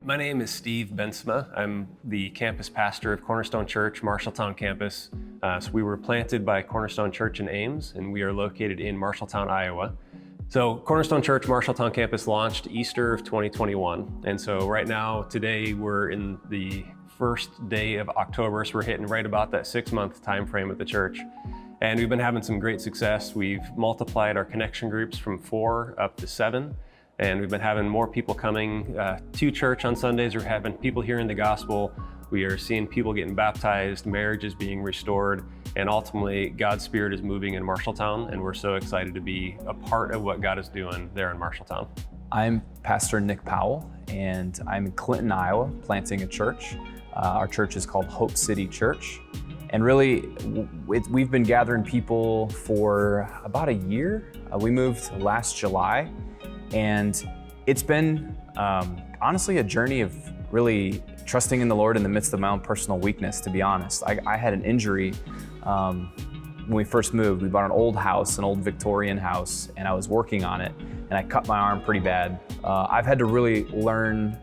My name is Steve Bensma. I'm the campus pastor of Cornerstone Church, Marshalltown campus. So we were planted by Cornerstone Church in Ames, and we are located in Marshalltown, Iowa. So Cornerstone Church, Marshalltown campus launched Easter of 2021. And so right now, today, we're in the first day of October, so we're hitting right about that 6-month time frame at the church. And we've been having some great success. We've multiplied our connection groups from 4 up to 7. And we've been having more people coming to church on Sundays. We're having people hearing the gospel. We are seeing people getting baptized, marriages being restored, and ultimately God's Spirit is moving in Marshalltown, and we're so excited to be a part of what God is doing there in Marshalltown. I'm Pastor Nick Powell, and I'm in Clinton, Iowa, planting a church. Our church is called Hope City Church. And really, we've been gathering people for about a year. We moved last July. And it's been honestly a journey of really trusting in the Lord in the midst of my own personal weakness, to be honest. I had an injury when we first moved. We bought an old house, an old Victorian house, and I was working on it, and I cut my arm pretty bad. I've had to really learn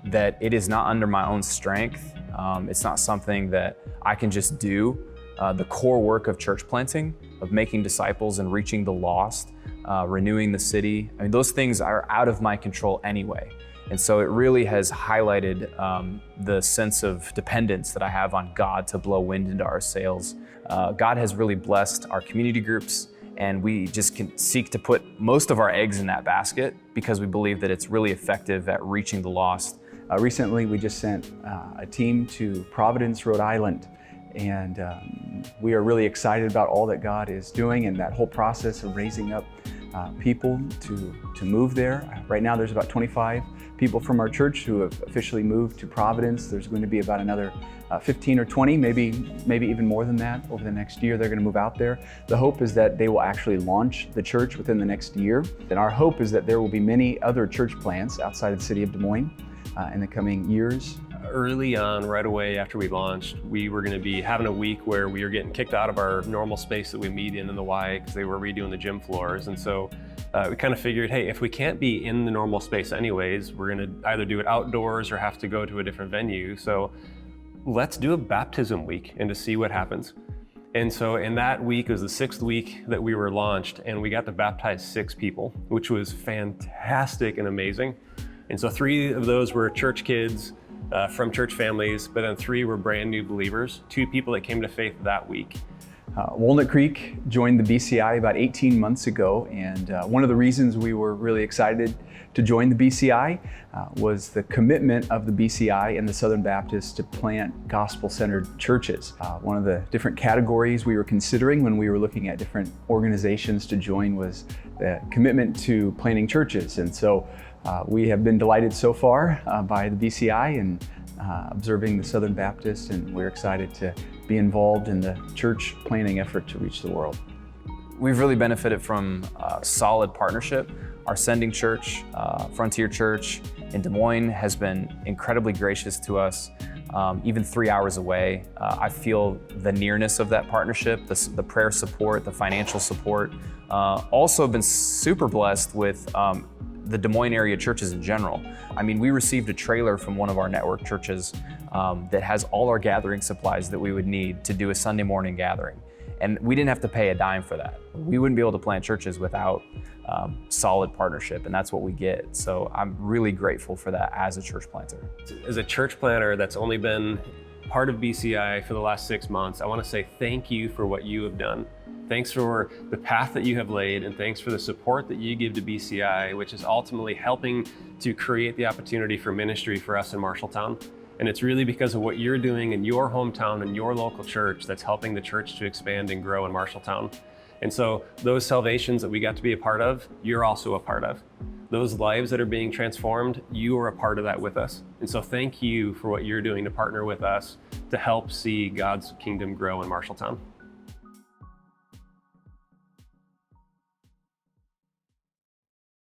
that it is not under my own strength. It's not something that I can just do. The core work of church planting, of making disciples and reaching the lost, renewing the city. I mean, those things are out of my control anyway. And so it really has highlighted the sense of dependence that I have on God to blow wind into our sails. God has really blessed our community groups, and we just can seek to put most of our eggs in that basket because we believe that it's really effective at reaching the lost. Recently, we just sent a team to Providence, Rhode Island. And we are really excited about all that God is doing and that whole process of raising up people to move there. Right now there's about 25 people from our church who have officially moved to Providence. There's going to be about another 15 or 20, maybe even more than that over the next year. They're going to move out there. The hope is that they will actually launch the church within the next year. And our hope is that there will be many other church plants outside of the city of Des Moines in the coming years. Early on, right away after we launched, we were going to be having a week where we were getting kicked out of our normal space that we meet in the Y because they were redoing the gym floors. And so we kind of figured, hey, if we can't be in the normal space anyways, we're going to either do it outdoors or have to go to a different venue. So let's do a baptism week and to see what happens. And so in that week, it was the 6th week that we were launched, and we got to baptize 6 people, which was fantastic and amazing. And so 3 of those were church kids, from church families, but then 3 were brand new believers, 2 people that came to faith that week. Walnut Creek joined the BCI about 18 months ago, and one of the reasons we were really excited to join the BCI was the commitment of the BCI and the Southern Baptists to plant gospel-centered churches. One of the different categories we were considering when we were looking at different organizations to join was the commitment to planting churches, and so we have been delighted so far by the BCI and observing the Southern Baptists, and we're excited to be involved in the church planting effort to reach the world. We've really benefited from solid partnership. Our sending church, Frontier Church in Des Moines, has been incredibly gracious to us, even 3 hours away. I feel the nearness of that partnership, the prayer support, the financial support. Also been super blessed with the Des Moines area churches in general. I mean, we received a trailer from one of our network churches that has all our gathering supplies that we would need to do a Sunday morning gathering. And we didn't have to pay a dime for that. We wouldn't be able to plant churches without solid partnership, and that's what we get. So I'm really grateful for that as a church planter. As a church planter that's only been part of BCI for the last 6 months, I want to say thank you for what you have done. Thanks for the path that you have laid, and thanks for the support that you give to BCI, which is ultimately helping to create the opportunity for ministry for us in Marshalltown. And it's really because of what you're doing in your hometown and your local church that's helping the church to expand and grow in Marshalltown. And so those salvations that we got to be a part of, you're also a part of. Those lives that are being transformed, you are a part of that with us. And so thank you for what you're doing to partner with us to help see God's kingdom grow in Marshalltown.